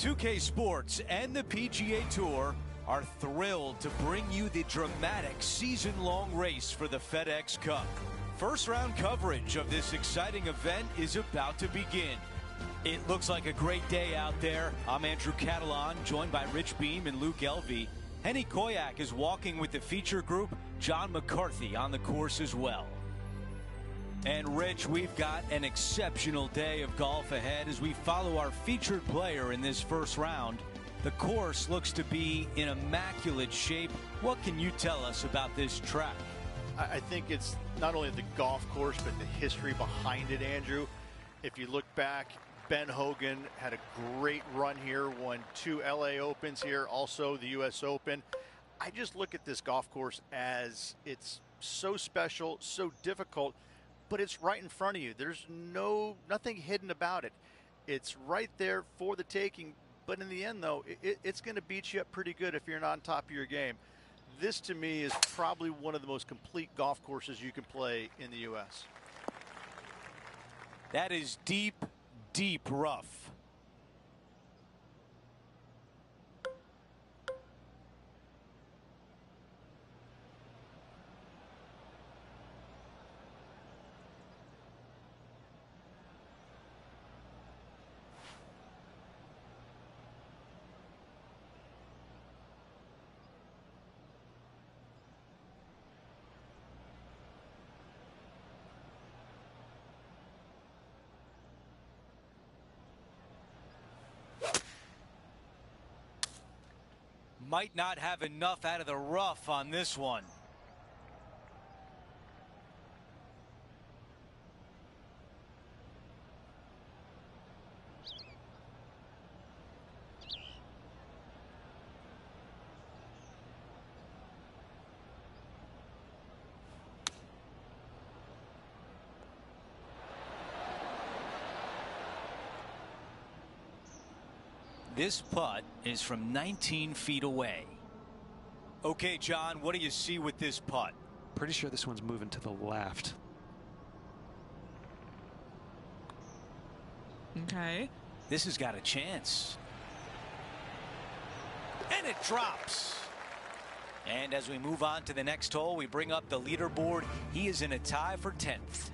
2K Sports and the PGA Tour are thrilled to bring you the dramatic season-long race for the FedEx Cup. First-round coverage of this exciting event is about to begin. It looks like a great day out there. I'm Andrew Catalan, joined by Rich Beam and Luke Elvey. Henny Koyak is walking with the feature group. John McCarthy on the course as well. And Rich, we've got an exceptional day of golf ahead as we follow our featured player in this first round. The course looks to be in immaculate shape. What can you tell us about this track? I think it's not only the golf course, but the history behind it, Andrew. If you look back, Ben Hogan had a great run here, won 2 LA Opens here, also the US Open. I just look at this golf course as it's so special, so difficult, but it's right in front of you. There's nothing hidden about it. It's right there for the taking, but in the end, though, it's going to beat you up pretty good if you're not on top of your game. This, to me, is probably one of the most complete golf courses you can play in the U.S. That is deep, deep rough. Might not have enough out of the rough on this one. This putt is from 19 feet away. Okay, John, what do you see with this putt? Pretty sure this one's moving to the left. Okay. This has got a chance. And it drops. And as we move on to the next hole, we bring up the leaderboard. He is in a tie for 10th.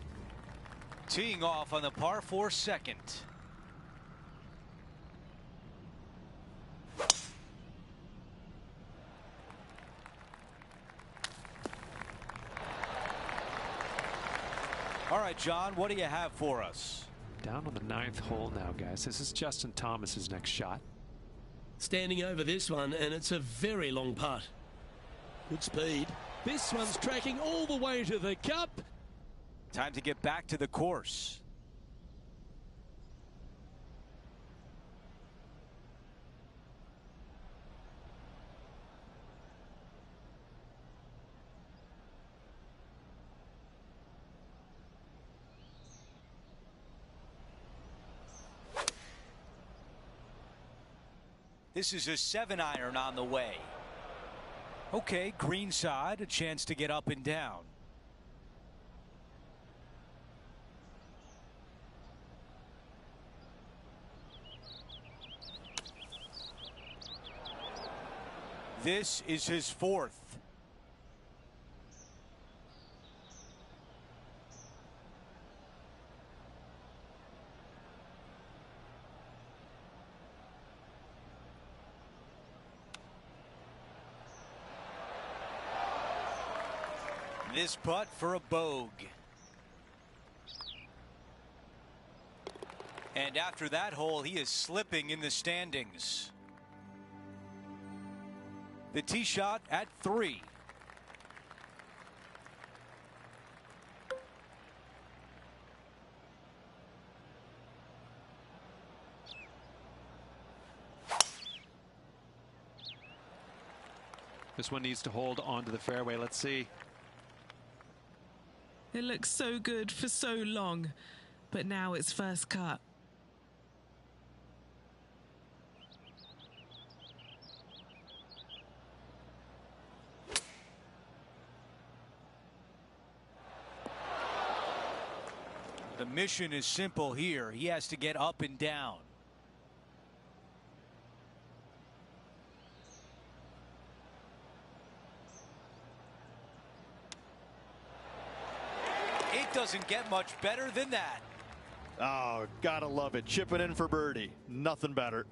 Teeing off on the par 4 second. All right, John, what do you have for us? Down on the 9th hole now, guys. This is Justin Thomas's next shot. Standing over this one, and it's a very long putt. Good speed. This one's tracking all the way to the cup. Time to get back to the course. This is a 7-iron on the way. Okay, green side, a chance to get up and down. This is his 4th. This putt for a bogey. And after that hole, he is slipping in the standings. The tee shot at 3. This one needs to hold onto the fairway. Let's see. It looks so good for so long, but now it's first cut. The mission is simple here. He has to get up and down. doesn't get much better than that. Oh, gotta love it. Chipping in for birdie. Nothing better.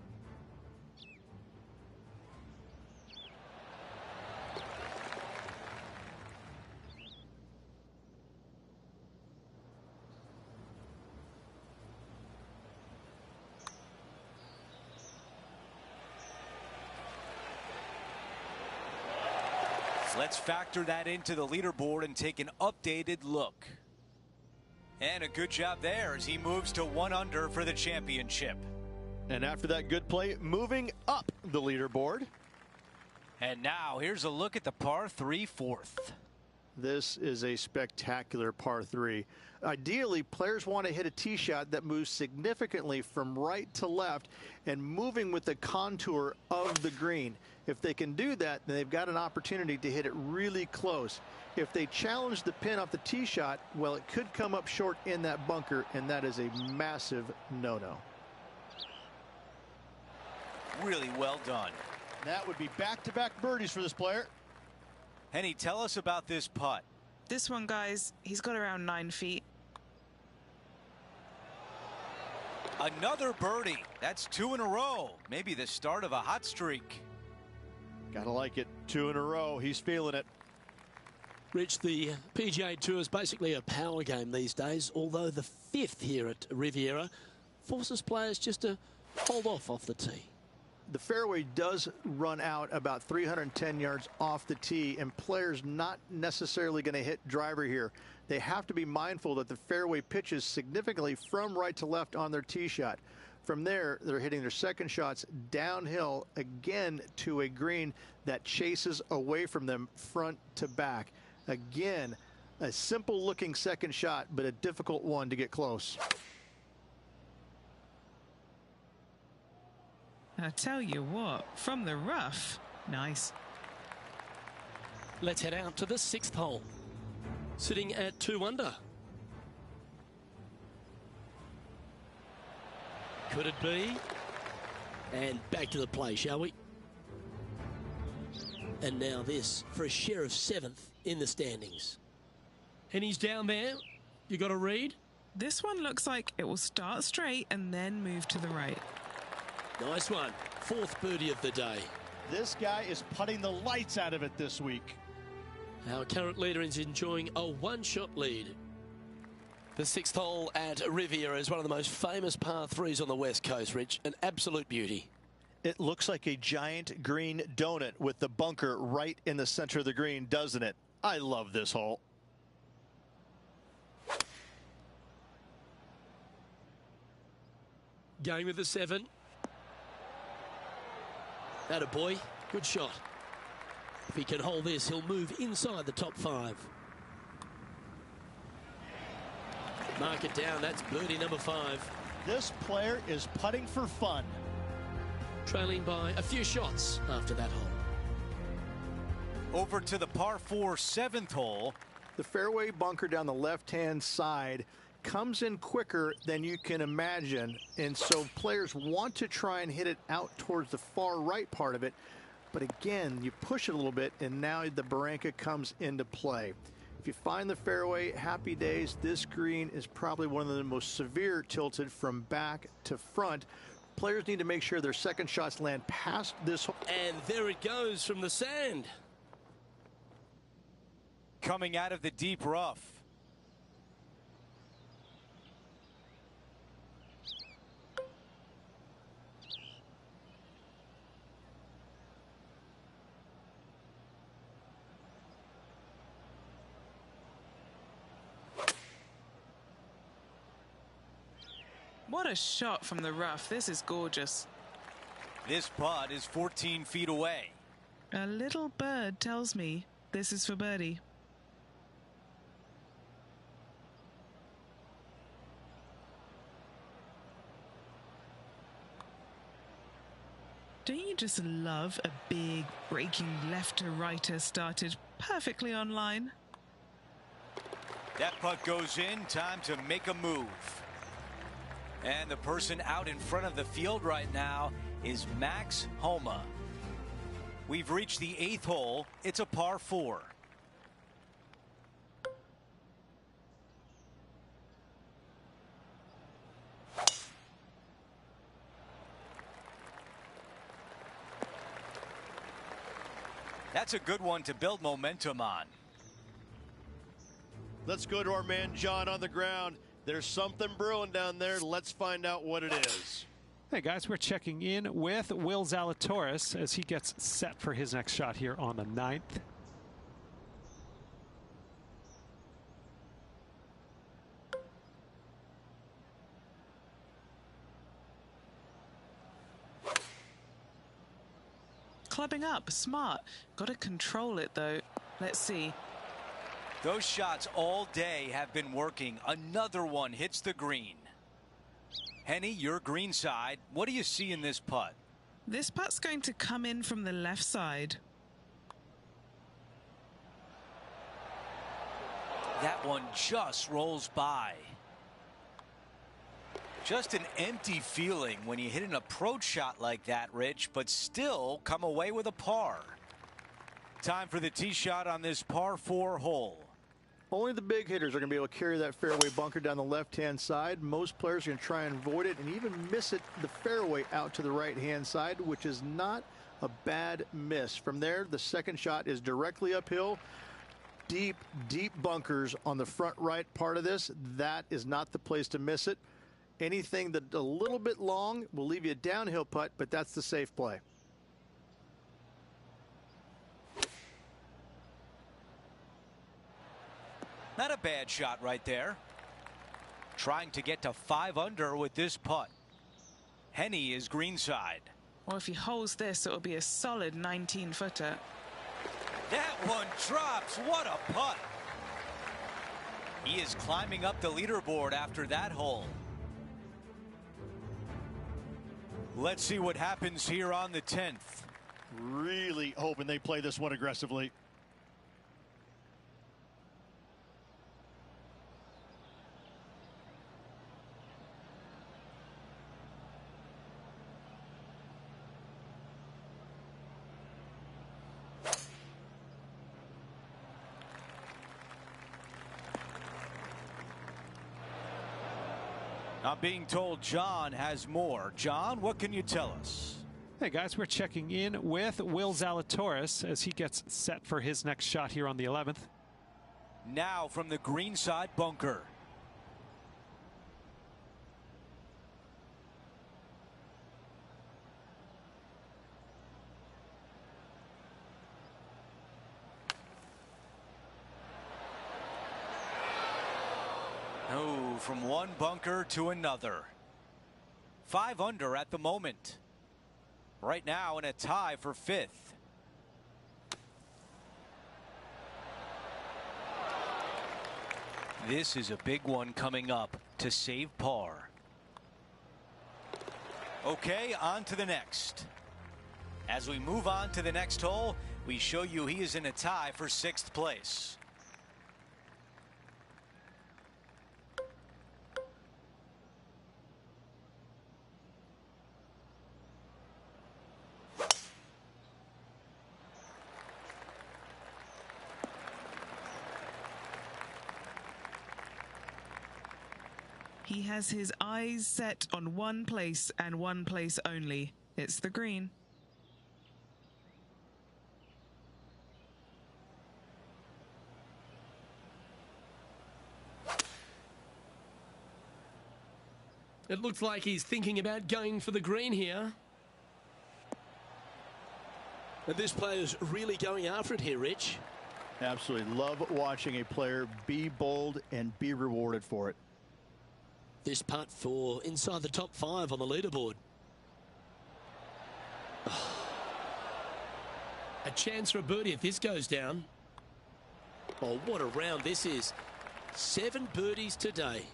Let's factor that into the leaderboard and take an updated look. And a good job there as he moves to 1 under for the championship. And after that good play, moving up the leaderboard. And now here's a look at the par 3 fourth. This is a spectacular par 3. Ideally, players want to hit a tee shot that moves significantly from right to left and moving with the contour of the green. If they can do that, then they've got an opportunity to hit it really close. If they challenge the pin off the tee shot, well, it could come up short in that bunker, and that is a massive no-no. Really well done. That would be back-to-back birdies for this player. Henny, tell us about this putt. This one, guys, he's got around 9 feet. Another birdie. That's 2 in a row. Maybe the start of a hot streak. Gotta like it. 2 in a row. He's feeling it. Rich, the PGA Tour is basically a power game these days, although the 5th here at Riviera forces players just to hold off the tee. The fairway does run out about 310 yards off the tee, and players not necessarily going to hit driver here. They have to be mindful that the fairway pitches significantly from right to left on their tee shot. From there, they're hitting their second shots downhill again to a green that chases away from them front to back. Again, a simple looking second shot, but a difficult one to get close. I tell you what, from the rough, nice. Let's head out to the 6th hole. Sitting at 2 under. Could it be? And back to the play, shall we? And now this for a share of 7th in the standings. And he's down there. You got a read? This one looks like it will start straight and then move to the right. Nice one. 4th birdie of the day. This guy is putting the lights out of it this week. Our current leader is enjoying a 1-shot lead. The 6th hole at Riviera is one of the most famous par 3s on the West Coast, Rich. An absolute beauty. It looks like a giant green donut with the bunker right in the center of the green, doesn't it? I love this hole. Going with the 7. Atta boy, good shot. If he can hold this, he'll move inside the top 5. Mark it down, that's birdie number 5. This player is putting for fun. Trailing by a few shots after that hole. Over to the par 4 7th hole. The fairway bunker down the left-hand side comes in quicker than you can imagine, and so players want to try and hit it out towards the far right part of it, but again, you push it a little bit and now the barranca comes into play. If you find the fairway, happy days. This green is probably one of the most severe tilted from back to front. Players need to make sure their second shots land past this hole. And there it goes from the sand. Coming out of the deep rough. What a shot from the rough. This is gorgeous. This putt is 14 feet away. A little bird tells me this is for birdie. Don't you just love a big breaking left to righter started perfectly on line? That putt goes in. Time to make a move. And the person out in front of the field right now is Max Homa. We've reached the 8th hole. It's a par 4. That's a good one to build momentum on. Let's go to our man John on the ground. There's something brewing down there. Let's find out what it is. Hey guys, we're checking in with Will Zalatoris as he gets set for his next shot here on the 9th. Clubbing up, smart. Got to control it though. Let's see. Those shots all day have been working. Another one hits the green. Henny, your green side. What do you see in this putt? This putt's going to come in from the left side. That one just rolls by. Just an empty feeling when you hit an approach shot like that, Rich, but still come away with a par. Time for the tee shot on this par 4 hole. Only the big hitters are going to be able to carry that fairway bunker down the left-hand side. Most players are going to try and avoid it and even miss it the fairway out to the right-hand side, which is not a bad miss. From there, the second shot is directly uphill. Deep, deep bunkers on the front right part of this. That is not the place to miss it. Anything that a little bit long will leave you a downhill putt, but that's the safe play. Not a bad shot right there. Trying to get to 5 under with this putt. Henny is greenside. Or if he holds this, it'll be a solid 19-footer. That one drops. What a putt. He is climbing up the leaderboard after that hole. Let's see what happens here on the 10th. Really hoping they play this one aggressively. I'm being told John has more. John, what can you tell us? Hey guys, we're checking in with Will Zalatoris as he gets set for his next shot here on the 11th. Now from the greenside bunker. Oh, from one bunker to another. 5 under at the moment. Right now in a tie for 5th. This is a big one coming up to save par. Okay, on to the next. As we move on to the next hole, we show you he is in a tie for 6th place. He has his eyes set on one place and one place only. It's the green. It looks like he's thinking about going for the green here. And this player's really going after it here, Rich. Absolutely love watching a player be bold and be rewarded for it. This putt for inside the top 5 on the leaderboard. A chance for a birdie if this goes down. Oh, what a round this is. 7 birdies today.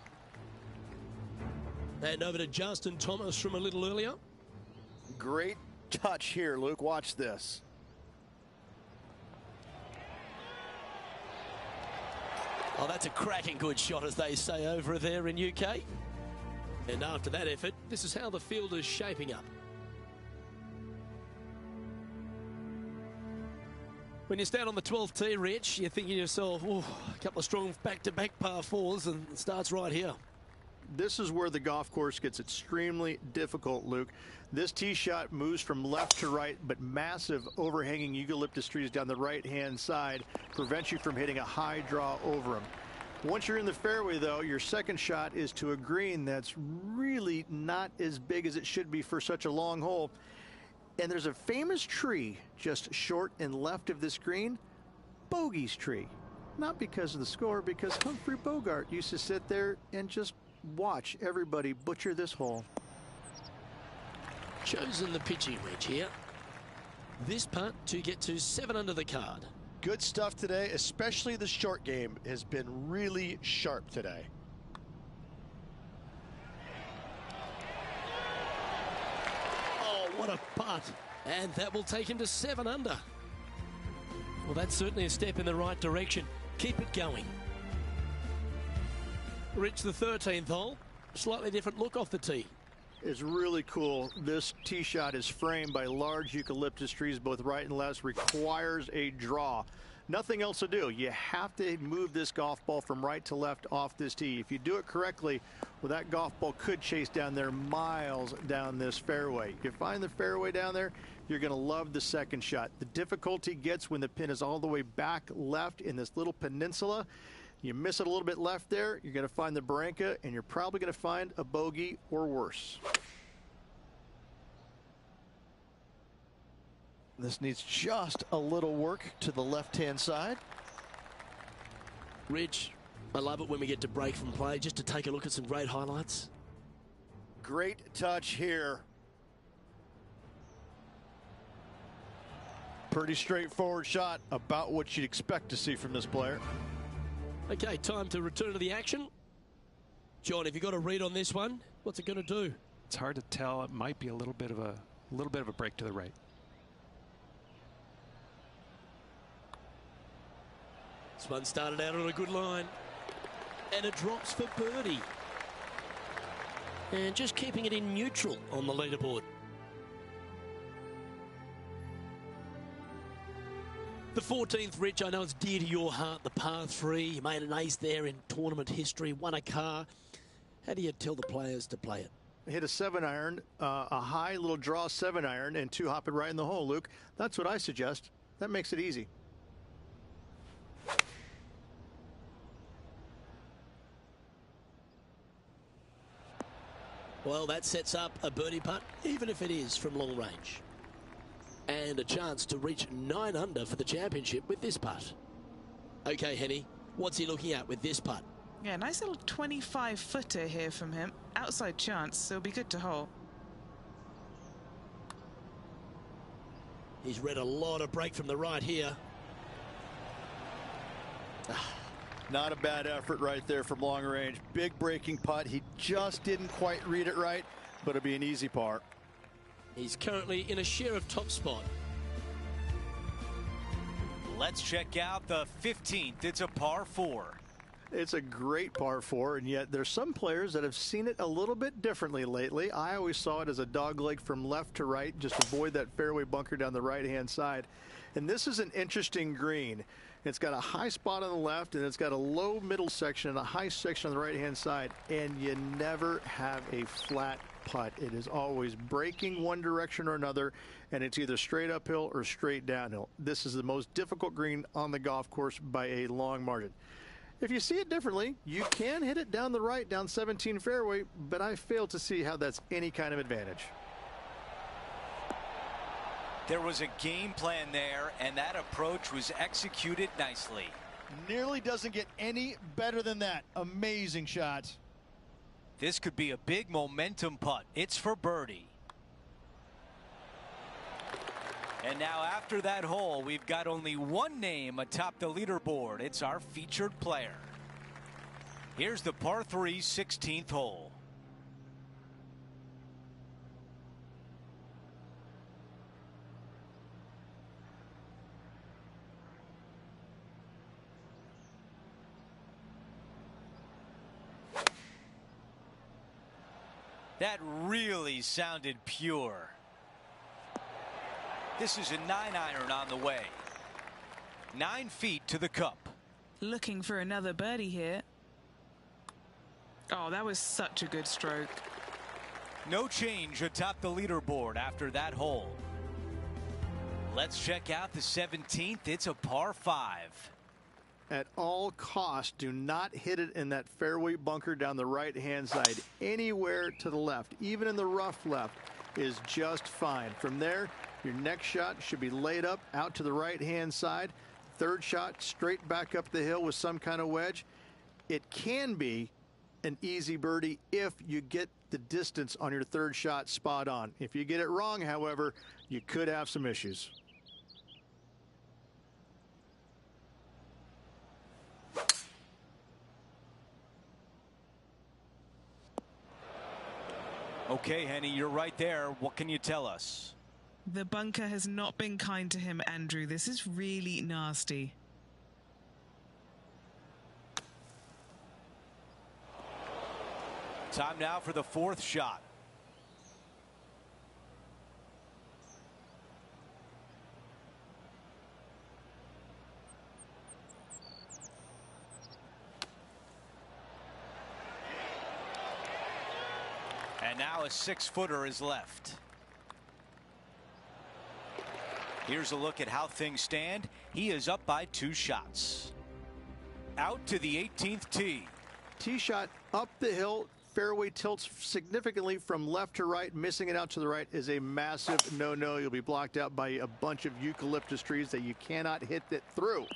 And over to Justin Thomas from a little earlier. Great touch here, Luke. Watch this. Oh, that's a cracking good shot, as they say over there in UK. And after that effort, this is how the field is shaping up. When you stand on the 12th tee, Rich, you're thinking to yourself, oh, a couple of strong back-to-back par 4s, and it starts right here. This is where the golf course gets extremely difficult, Luke. This tee shot moves from left to right, but massive overhanging eucalyptus trees down the right-hand side prevents you from hitting a high draw over them. Once you're in the fairway, though, your second shot is to a green that's really not as big as it should be for such a long hole. And there's a famous tree just short and left of this green, Bogey's tree. Not because of the score, because Humphrey Bogart used to sit there and just watch everybody butcher this hole. Chosen the pitching wedge here. This putt to get to 7 under the card. Good stuff today, especially the short game has been really sharp today. Oh, what a putt. And that will take him to 7 under. Well, that's certainly a step in the right direction. Keep it going. Rich, the 13th hole. Slightly different look off the tee. It's really cool. This tee shot is framed by large eucalyptus trees, both right and left. Requires a draw. Nothing else to do. You have to move this golf ball from right to left off this tee. If you do it correctly, well, that golf ball could chase down there miles down this fairway. You find the fairway down there, you're going to love the second shot. The difficulty gets when the pin is all the way back left in this little peninsula. You miss it a little bit left there, you're going to find the barranca, and you're probably going to find a bogey or worse. This needs just a little work to the left-hand side. Rich, I love it when we get to break from play just to take a look at some great highlights. Great touch here. Pretty straightforward shot, about what you'd expect to see from this player. Okay, time to return to the action. John, have you got a read on this one? What's it going to do? It's hard to tell. It might be a little bit of a break to the right. This one started out on a good line. And it drops for birdie. And just keeping it in neutral on the leaderboard. The 14th, Rich, I know it's dear to your heart, the par 3. You made an ace there in tournament history, won a car. How do you tell the players to play it? Hit a 7-iron, a high little draw 7-iron, and 2 hop it right in the hole, Luke. That's what I suggest. That makes it easy. Well, that sets up a birdie putt, even if it is from long range. And a chance to reach 9 under for the championship with this putt. Okay, Henny, what's he looking at with this putt? Yeah, nice little 25-footer here from him. Outside chance, so it'll be good to hole. He's read a lot of break from the right here. Not a bad effort right there from long range. Big breaking putt. He just didn't quite read it right, but it'll be an easy par. He's currently in a share of top spot. Let's check out the 15th. It's a par 4. It's a great par 4, and yet there's some players that have seen it a little bit differently lately. I always saw it as a dogleg from left to right, just avoid that fairway bunker down the right-hand side. And this is an interesting green. It's got a high spot on the left, and it's got a low middle section and a high section on the right-hand side, and you never have a flat putt. It is always breaking one direction or another, and it's either straight uphill or straight downhill. This is the most difficult green on the golf course by a long margin. If you see it differently, you can hit it down the right, down 17 fairway, but I fail to see how that's any kind of advantage. There was a game plan there, and that approach was executed nicely. Nearly doesn't get any better than that. Amazing shot. This could be a big momentum putt. It's for birdie. And now after that hole, we've got only one name atop the leaderboard. It's our featured player. Here's the par 3 16th hole. That really sounded pure. This is a 9-iron on the way. 9 feet to the cup. Looking for another birdie here. Oh, that was such a good stroke. No change atop the leaderboard after that hole. Let's check out the 17th. It's a par 5. At all costs, do not hit it in that fairway bunker down the right-hand side. Anywhere to the left, even in the rough left, is just fine. From there, your next shot should be laid up out to the right-hand side. Third shot, straight back up the hill with some kind of wedge. It can be an easy birdie if you get the distance on your third shot spot on. If you get it wrong, however, you could have some issues. Okay, Henny, you're right there. What can you tell us? The bunker has not been kind to him, Andrew. This is really nasty. Time now for the 4th shot. And now a 6-footer is left. Here's a look at how things stand. He is up by 2 shots. Out to the 18th tee. Tee shot up the hill. Fairway tilts significantly from left to right. Missing it out to the right is a massive no-no. You'll be blocked out by a bunch of eucalyptus trees that you cannot hit it through.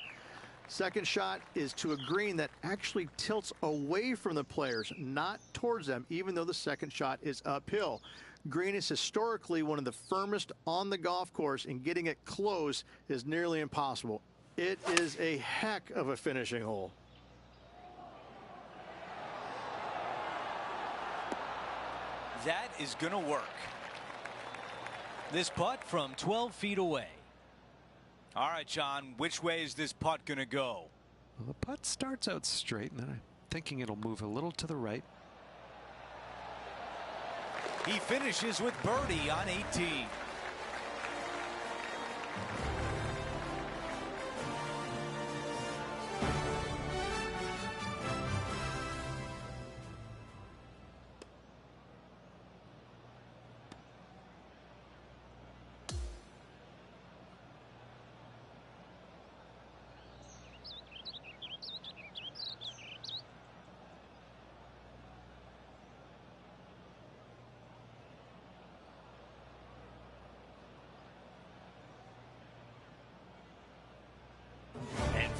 Second shot is to a green that actually tilts away from the players, not towards them, even though the second shot is uphill. Green is historically one of the firmest on the golf course, and getting it close is nearly impossible. It is a heck of a finishing hole. That is going to work. This putt from 12 feet away. All right, John, which way is this putt going to go? Well, the putt starts out straight, and then I'm thinking it'll move a little to the right. He finishes with birdie on 18.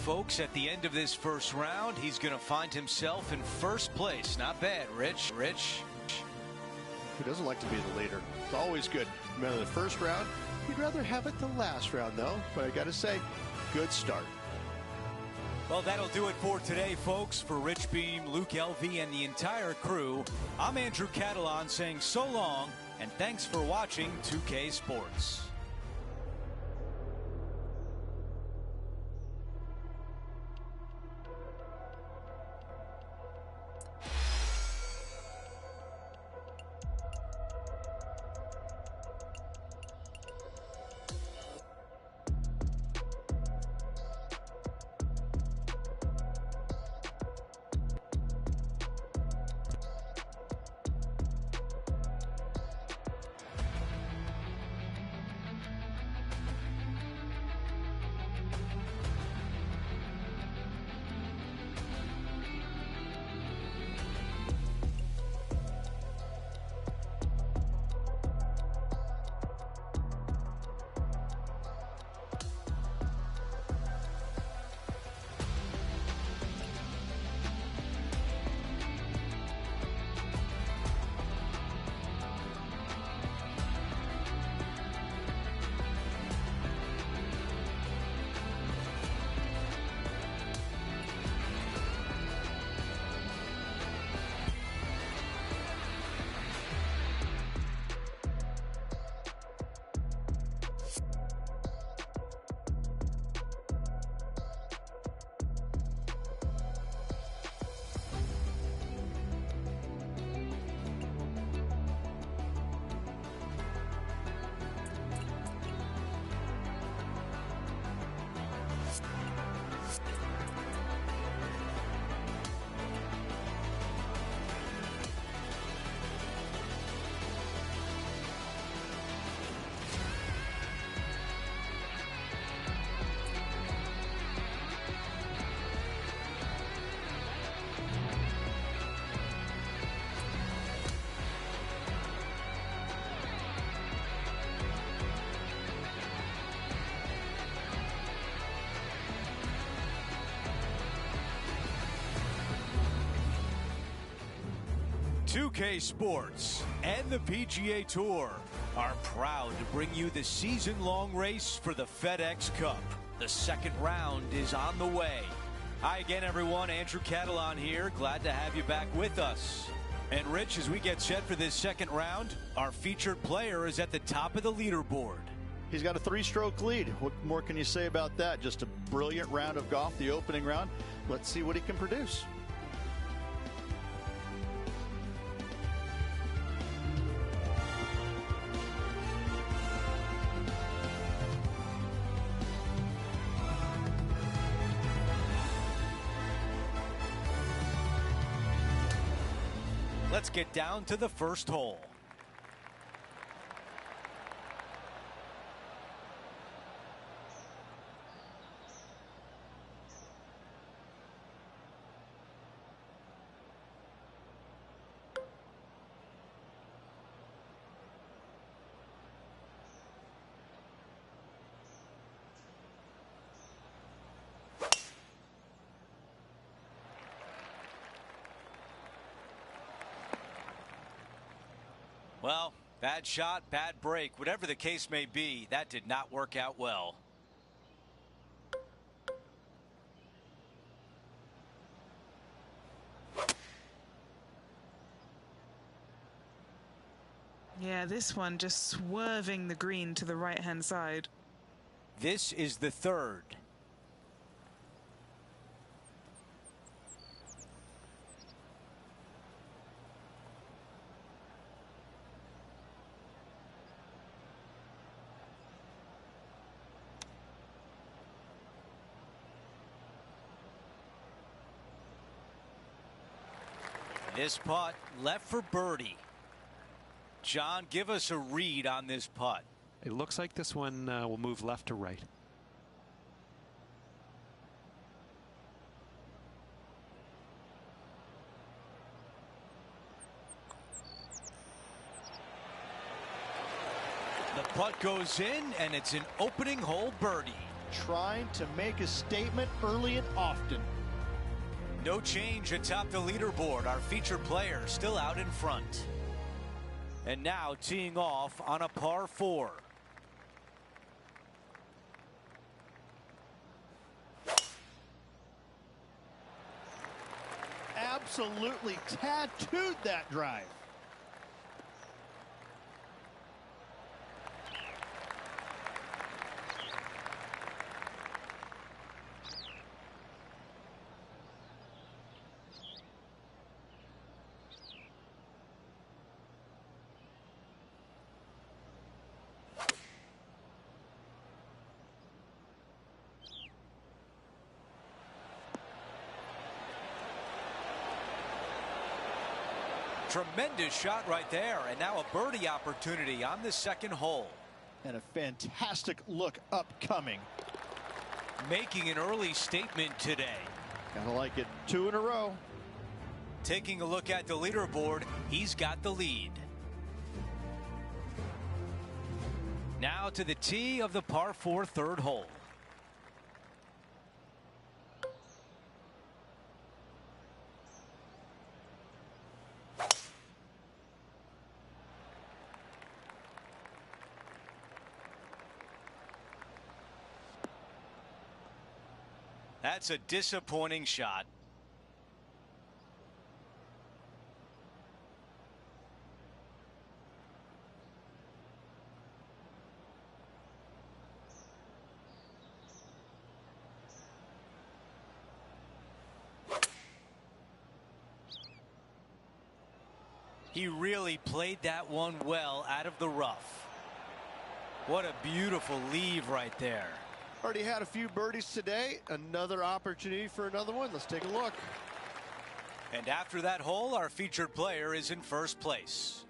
Folks, at the end of this first round, he's going to find himself in first place. Not bad, Rich. Who doesn't like to be the leader? It's always good. Remember the first round? You'd rather have it the last round, though. But I got to say, good start. Well, that'll do it for today, folks. For Rich Beam, Luke Elvey, and the entire crew, I'm Andrew Catalan saying so long, and thanks for watching 2K Sports. 2K Sports and the PGA Tour are proud to bring you the season-long race for the FedEx Cup. The second round is on the way. Hi again, everyone. Andrew Catalan here. Glad to have you back with us. And Rich, as we get set for this second round, our featured player is at the top of the leaderboard. He's got a 3-stroke lead. What more can you say about that? Just a brilliant round of golf, the opening round. Let's see what he can produce. Let's get down to the first hole. Well, bad shot, bad break. Whatever the case may be, that did not work out well. Yeah, this one just swerving the green to the right-hand side. This is the third. This putt left for birdie. John, give us a read on this putt. It looks like this one will move left to right. The putt goes in, and it's an opening hole birdie. Trying to make a statement early and often. No change atop the leaderboard. Our featured player still out in front. And now teeing off on a par 4. Absolutely tattooed that drive. Tremendous shot right there, and now a birdie opportunity on the second hole. And a fantastic look upcoming. Making an early statement today. Gotta like it. 2 in a row. Taking a look at the leaderboard, he's got the lead. Now to the tee of the par 4 third hole. That's a disappointing shot. He really played that one well out of the rough. What a beautiful leave right there. Already had a few birdies today. Another opportunity for another one. Let's take a look. And after that hole, our featured player is in first place.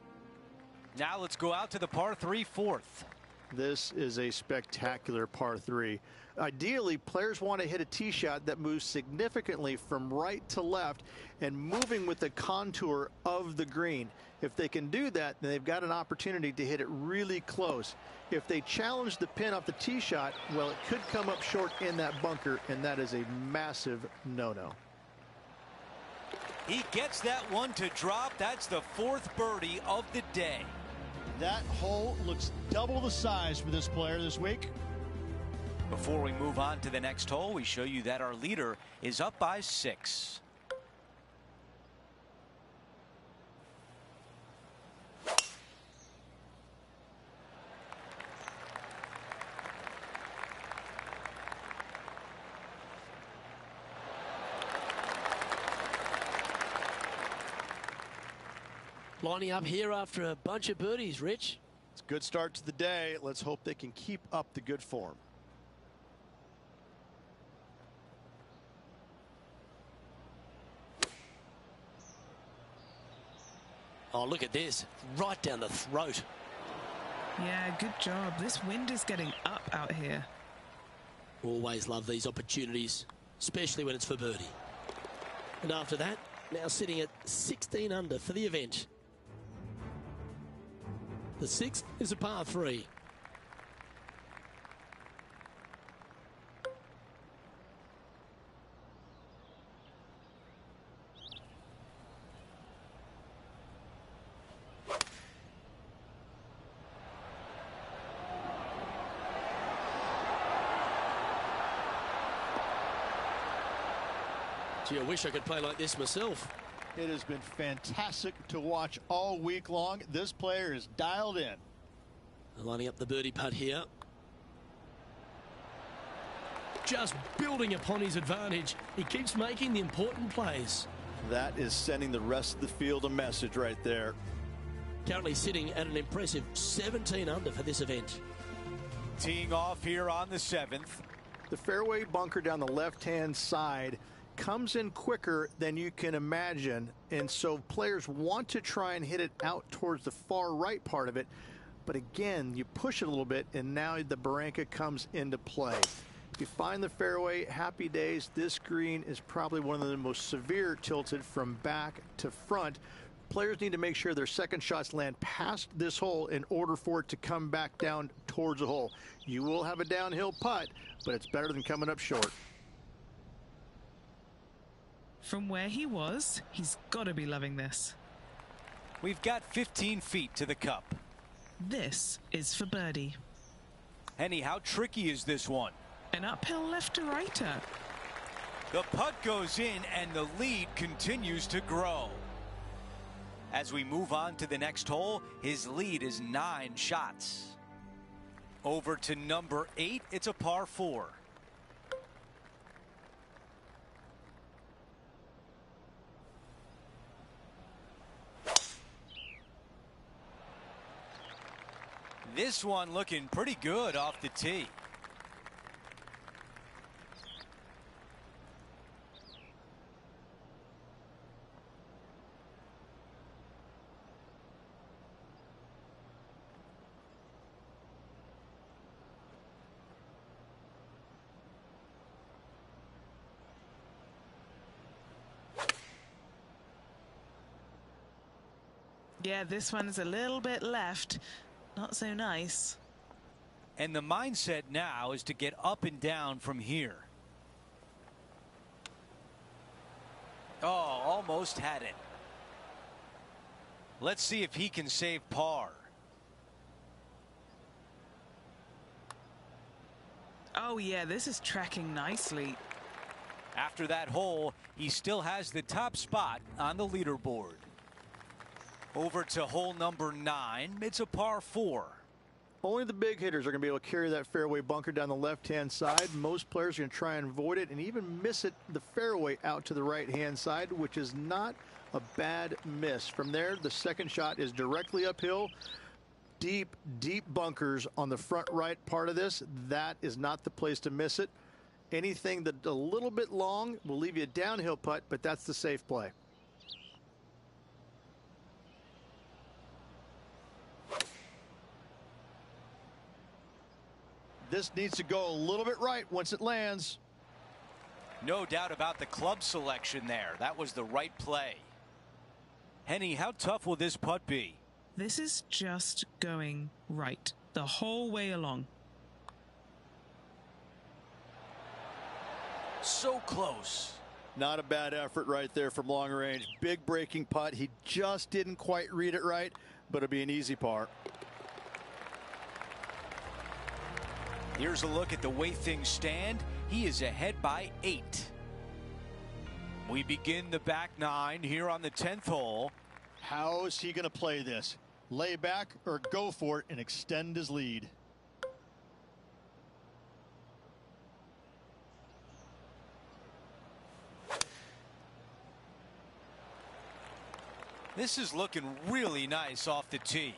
Now let's go out to the par 3 fourth. This is a spectacular par 3. Ideally, players want to hit a tee shot that moves significantly from right to left and moving with the contour of the green. If they can do that, then they've got an opportunity to hit it really close. If they challenge the pin off the tee shot, well, it could come up short in that bunker, and that is a massive no-no. He gets that one to drop. That's the 4th birdie of the day. That hole looks double the size for this player this week. Before we move on to the next hole, we show you that our leader is up by 6. Lining up here after a bunch of birdies, Rich. It's a good start to the day. Let's hope they can keep up the good form. Oh, look at this. Right down the throat. Yeah, good job. This wind is getting up out here. Always love these opportunities, especially when it's for birdie. And after that, now sitting at 16 under for the event. The 6th is a par 3. Gee, I wish I could play like this myself. It has been fantastic to watch all week long. This player is dialed in. Lining up the birdie putt here. Just building upon his advantage. He keeps making the important plays. That is sending the rest of the field a message right there. Currently sitting at an impressive 17 under for this event. Teeing off here on the 7th. The fairway bunker down the left-hand side comes in quicker than you can imagine, and so players want to try and hit it out towards the far right part of it, but again you push it a little bit and now the barranca comes into play. If you find the fairway, happy days. This green is probably one of the most severe tilted from back to front. Players need to make sure their second shots land past this hole in order for it to come back down towards the hole. You will have a downhill putt, but it's better than coming up short. From where he was, he's got to be loving this. We've got 15 feet to the cup. This is for birdie. Henny, how tricky is this one? An uphill left to righter. The putt goes in and the lead continues to grow. As we move on to the next hole, his lead is 9 shots. Over to number 8, it's a par 4. This one looking pretty good off the tee. Yeah, this one's a little bit left. Not so nice. And the mindset now is to get up and down from here. Oh, almost had it. Let's see if he can save par. Oh yeah, this is tracking nicely. After that hole, he still has the top spot on the leaderboard. Over to hole number 9. It's a par 4. Only the big hitters are going to be able to carry that fairway bunker down the left-hand side. Most players are going to try and avoid it and even miss it the fairway out to the right-hand side, which is not a bad miss. From there, the second shot is directly uphill. Deep, deep bunkers on the front right part of this. That is not the place to miss it. Anything that's a little bit long will leave you a downhill putt, but that's the safe play. This needs to go a little bit right once it lands. No doubt about the club selection there. That was the right play. Henny, how tough will this putt be? This is just going right the whole way along. So close. Not a bad effort right there from long range. Big breaking putt. He just didn't quite read it right, but it'll be an easy par. Here's a look at the way things stand. He is ahead by 8. We begin the back 9 here on the 10th hole. How is he going to play this? Lay back or go for it and extend his lead? This is looking really nice off the tee.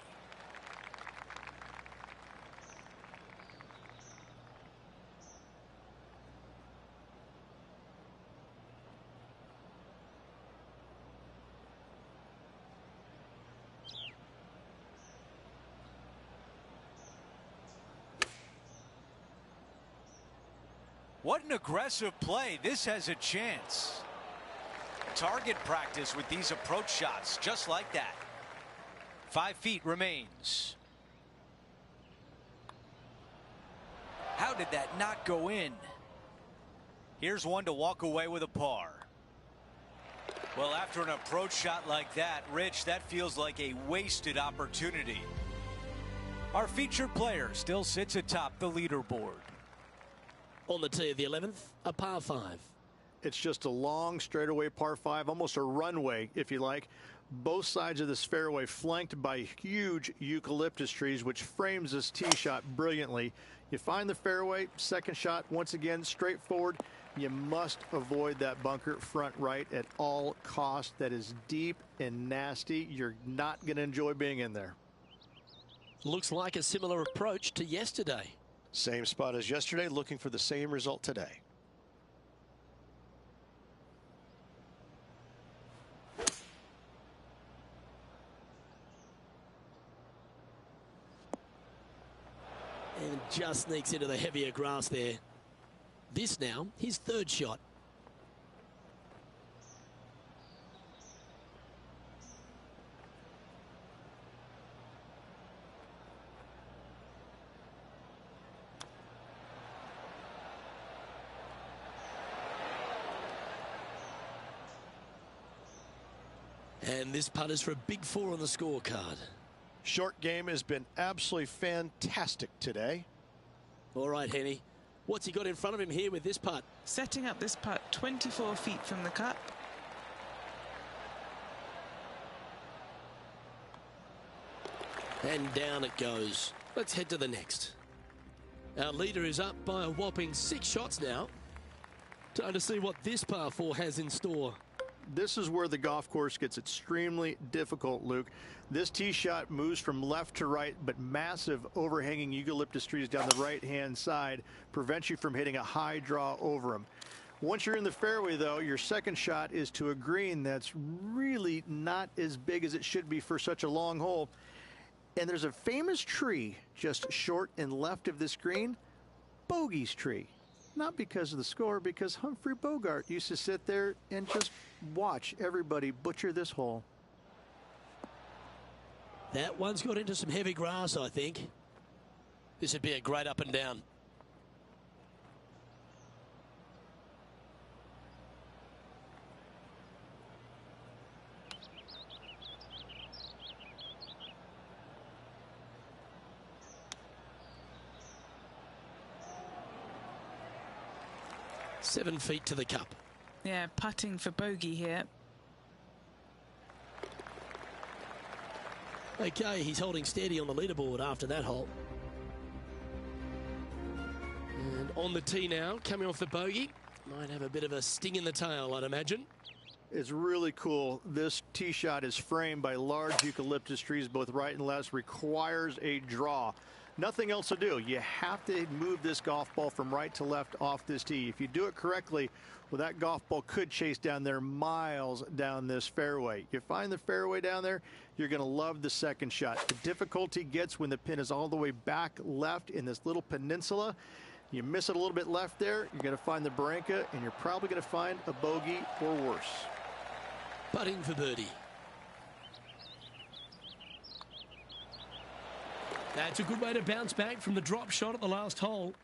What an aggressive play. This has a chance. Target practice with these approach shots, just like that. 5 feet remains. How did that not go in? Here's one to walk away with a par. Well, after an approach shot like that, Rich, that feels like a wasted opportunity. Our featured player still sits atop the leaderboard. On the tee of the 11th, a par 5. It's just a long straightaway par 5, almost a runway, if you like. Both sides of this fairway flanked by huge eucalyptus trees, which frames this tee shot brilliantly. You find the fairway, second shot, once again, straightforward. You must avoid that bunker front right at all costs. That is deep and nasty. You're not going to enjoy being in there. Looks like a similar approach to yesterday. Same spot as yesterday, looking for the same result today. And just sneaks into the heavier grass there. This now, his 3rd shot. And this putt is for a big 4 on the scorecard. Short game has been absolutely fantastic today. All right, Henny. What's he got in front of him here with this putt? Setting up this putt 24 feet from the cup. And down it goes. Let's head to the next. Our leader is up by a whopping 6 shots now. Time to see what this par 4 has in store. This is where the golf course gets extremely difficult, Luke. This tee shot moves from left to right, but massive overhanging eucalyptus trees down the right-hand side prevents you from hitting a high draw over them. Once you're in the fairway, though, your second shot is to a green that's really not as big as it should be for such a long hole. And there's a famous tree just short and left of this green, Bogey's tree. Not because of the score, because Humphrey Bogart used to sit there and just watch everybody butcher this hole. That one's got into some heavy grass, I think. This would be a great up and down. Seven feet to the cup. Yeah, putting for bogey here. Okay, he's holding steady on the leaderboard after that hole. And on the tee now, coming off the bogey. Might have a bit of a sting in the tail, I'd imagine. It's really cool. This tee shot is framed by large eucalyptus trees, both right and left. Requires a draw. Nothing else to do. You have to move this golf ball from right to left off this tee. If you do it correctly, well, that golf ball could chase down there miles down this fairway. You find the fairway down there, you're going to love the second shot. The difficulty gets when the pin is all the way back left in this little peninsula. You miss it a little bit left there, you're going to find the barranca, and you're probably going to find a bogey or worse. Putting for birdie. That's a good way to bounce back from the drop shot at the last hole.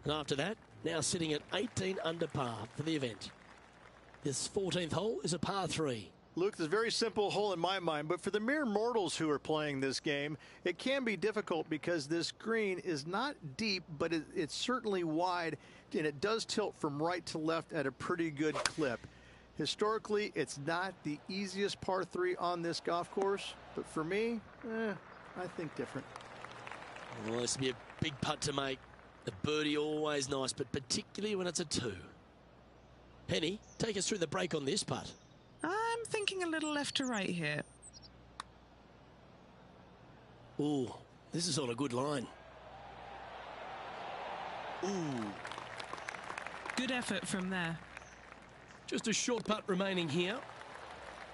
And after that, now sitting at 18 under par for the event. This 14th hole is a par 3. Luke, this is a very simple hole in my mind, but for the mere mortals who are playing this game, it can be difficult because this green is not deep, but it's certainly wide, and it does tilt from right to left at a pretty good clip. Historically, it's not the easiest par 3 on this golf course, but for me, I think different. Well, this will be a big putt to make. The birdie always nice, but particularly when it's a 2. Penny, take us through the break on this putt. I'm thinking a little left to right here. Ooh, this is on a good line. Ooh. Good effort from there. Just a short putt remaining here.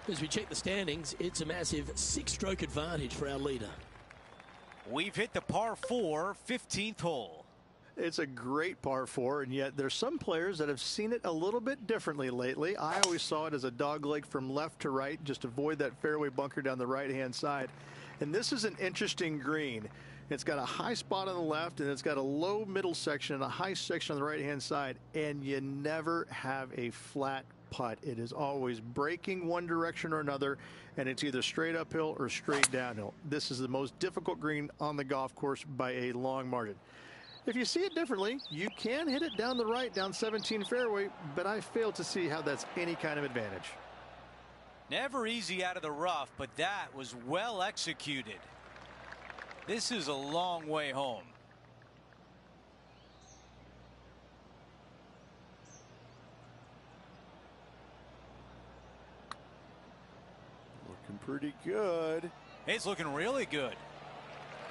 As we check the standings, it's a massive 6-stroke advantage for our leader. We've hit the par 4, 15th hole. It's a great par 4, and yet there's some players that have seen it a little bit differently lately. I always saw it as a dogleg from left to right, just avoid that fairway bunker down the right-hand side. And this is an interesting green. It's got a high spot on the left, and it's got a low middle section and a high section on the right-hand side, and you never have a flat putt. It is always breaking one direction or another, and it's either straight uphill or straight downhill. This is the most difficult green on the golf course by a long margin. If you see it differently, you can hit it down the right, down 17 fairway, but I fail to see how that's any kind of advantage. Never easy out of the rough, but that was well executed. This is a long way home. Looking pretty good. It's looking really good.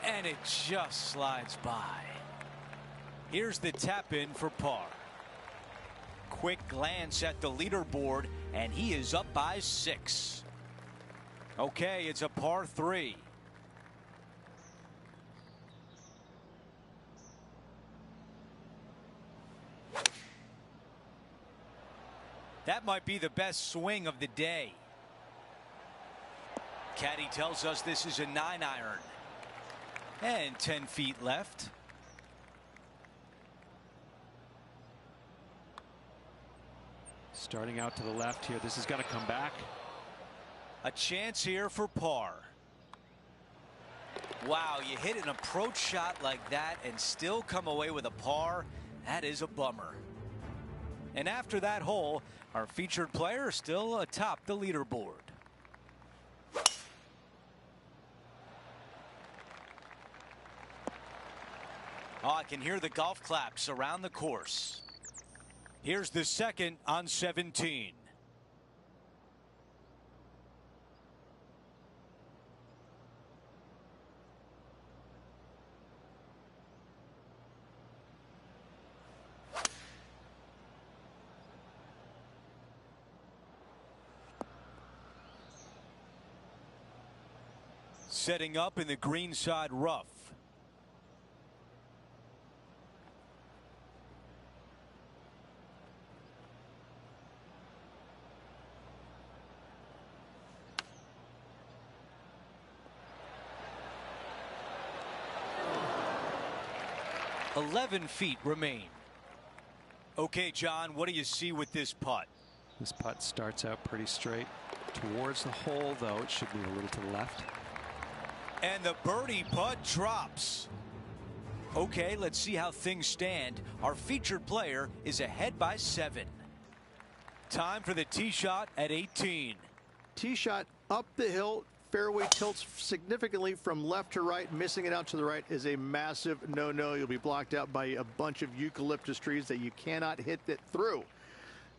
And it just slides by. Here's the tap in for par. Quick glance at the leaderboard, and he is up by 6. Okay, it's a par 3. That might be the best swing of the day. Caddy tells us this is a 9-iron. And 10 feet left. Starting out to the left here. This has got to come back. A chance here for par. Wow, you hit an approach shot like that and still come away with a par. That is a bummer. And after that hole, our featured player is still atop the leaderboard. Oh, I can hear the golf claps around the course. Here's the second on 17. Setting up in the greenside rough. .11 feet remain. Okay, John, what do you see with this putt? This putt starts out pretty straight towards the hole, though it should move a little to the left. And the birdie putt drops. Okay, let's see how things stand. Our featured player is ahead by 7. Time for the tee shot at 18. Tee shot up the hill. Fairway tilts significantly from left to right. Missing it out to the right is a massive no-no. You'll be blocked out by a bunch of eucalyptus trees that you cannot hit it through.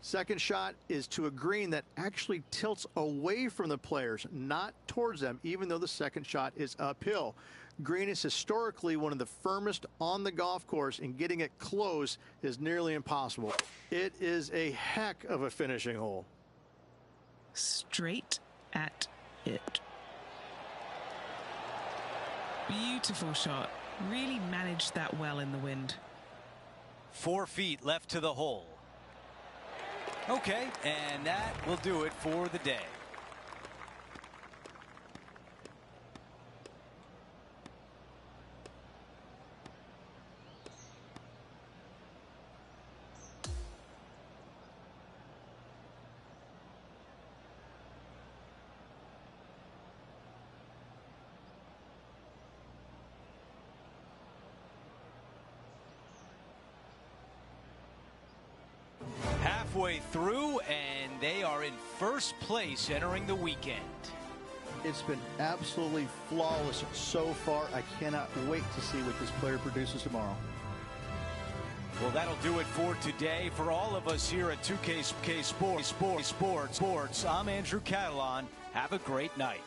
Second shot is to a green that actually tilts away from the players, not towards them, even though the second shot is uphill. Green is historically one of the firmest on the golf course, and getting it close is nearly impossible. It is a heck of a finishing hole. Straight at it. Beautiful shot. Really managed that well in the wind. 4 feet left to the hole. Okay, and that will do it for the day. halfway through, and they are in first place entering the weekend. It's been absolutely flawless so far. I cannot wait to see what this player produces tomorrow. Well, that'll do it for today. For all of us here at 2K Sports, I'm Andrew Catalan. Have a great night.